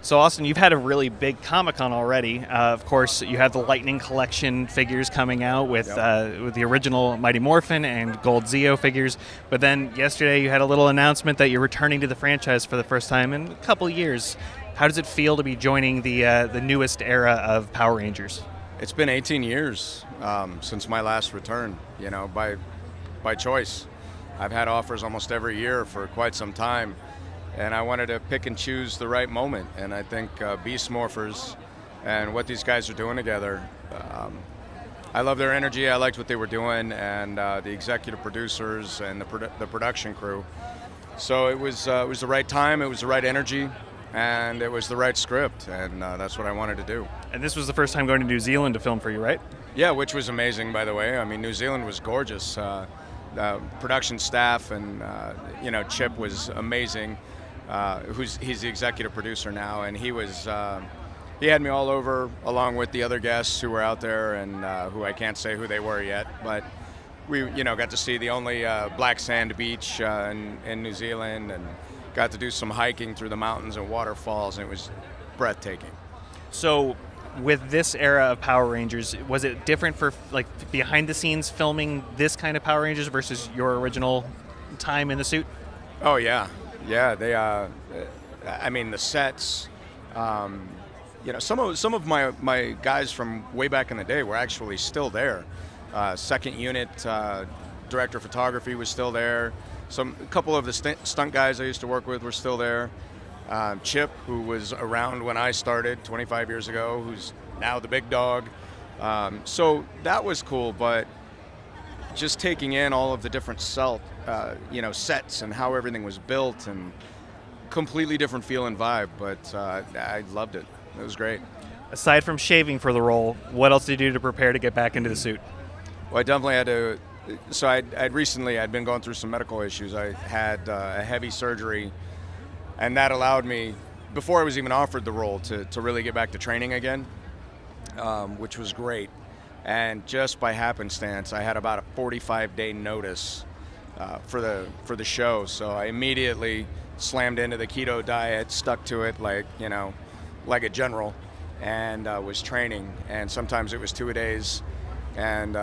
So Austin, you've had a really big Comic-Con already. Of course, you have the Lightning Collection figures coming out with the original Mighty Morphin and Gold Zeo figures. But then yesterday you had a little announcement that you're returning to the franchise for the first time in a couple years. How does it feel to be joining the newest era of Power Rangers? It's been 18 years since my last return, by choice. I've had offers almost every year for quite some time, and I wanted to pick and choose the right moment. And I think Beast Morphers and what these guys are doing together, I love their energy. I liked what they were doing, and the executive producers and the production crew. So it was the right time, it was the right energy, and it was the right script, and that's what I wanted to do. And this was the first time going to New Zealand to film for you, right? Yeah, which was amazing, by the way. I mean, New Zealand was gorgeous. Production staff and Chip was amazing. He's the executive producer now, and he had me all over along with the other guests who were out there, and who I can't say who they were yet, but we got to see the only black sand beach in New Zealand, and got to do some hiking through the mountains and waterfalls, and it was breathtaking. So with this era of Power Rangers, was it different for behind the scenes filming this kind of Power Rangers versus your original time in the suit? Oh yeah. They I mean, the sets, some of my guys from way back in the day were actually still there. Second unit director of photography was still there. A couple of the stunt guys I used to work with were still there. Chip, who was around when I started 25 years ago, who's now the big dog. So that was cool, but just taking in all of the different sets and how everything was built, and completely different feel and vibe, but I loved it. It was great. Aside from shaving for the role, what else did you do to prepare to get back into the suit? Well, I definitely had to. So I'd been going through some medical issues. I had a heavy surgery, and that allowed me, before I was even offered the role, to really get back to training again, which was great. And just by happenstance, I had about a 45-day notice for the show. So I immediately slammed into the keto diet, stuck to it like a general, and was training. And sometimes it was 2 days, and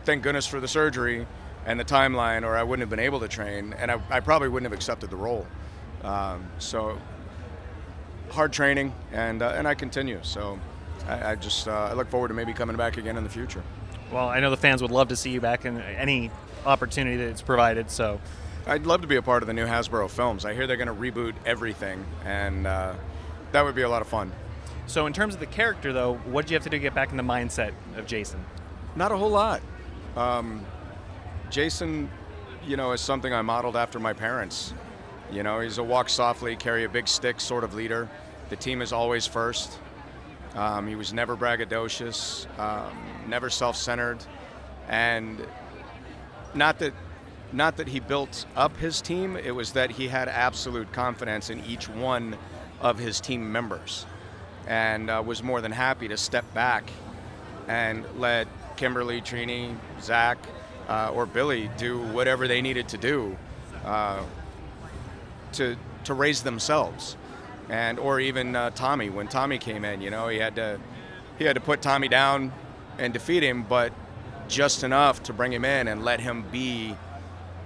thank goodness for the surgery and the timeline, or I wouldn't have been able to train, and I probably wouldn't have accepted the role. So hard training, and I continue. So I look forward to maybe coming back again in the future. Well, I know the fans would love to see you back in any opportunity that it's provided. So I'd love to be a part of the new Hasbro films. I hear they're going to reboot everything, and that would be a lot of fun. So in terms of the character, though, what did you have to do to get back in the mindset of Jason? Not a whole lot. Jason, is something I modeled after my parents. He's a walk softly, carry a big stick sort of leader. The team is always first. He was never braggadocious, never self-centered, and not that he built up his team. It was that he had absolute confidence in each one of his team members, and was more than happy to step back and let Kimberly, Trini, Zach, or Billy do whatever they needed to do to raise themselves, or even Tommy. When Tommy came in, he had to put Tommy down and defeat him, but just enough to bring him in and let him be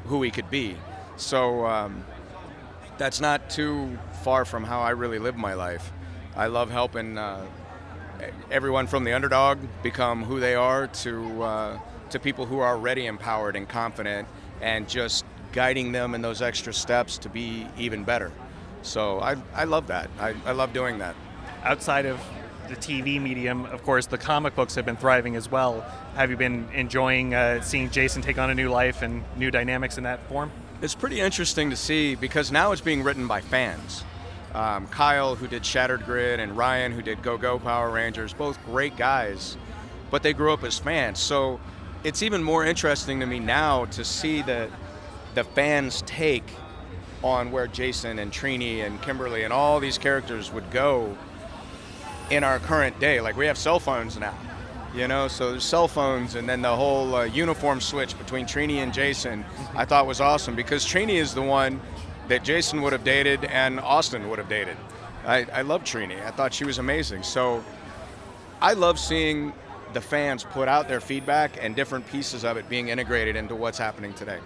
who he could be. So that's not too far from how I really live my life. I love helping everyone from the underdog become who they are to people who are already empowered and confident, and just guiding them in those extra steps to be even better. So I love that. I love doing that. Outside of the TV medium, of course, the comic books have been thriving as well. Have you been enjoying seeing Jason take on a new life and new dynamics in that form? It's pretty interesting to see, because now it's being written by fans. Kyle, who did Shattered Grid, and Ryan, who did Go-Go Power Rangers, both great guys, but they grew up as fans. So it's even more interesting to me now to see the fans' take on where Jason and Trini and Kimberly and all these characters would go in our current day. Like, we have cell phones now, so there's cell phones, and then the whole uniform switch between Trini and Jason I thought was awesome, because Trini is the one that Jason would have dated and Austin would have dated. I love Trini. I thought she was amazing. So I love seeing the fans put out their feedback and different pieces of it being integrated into what's happening today.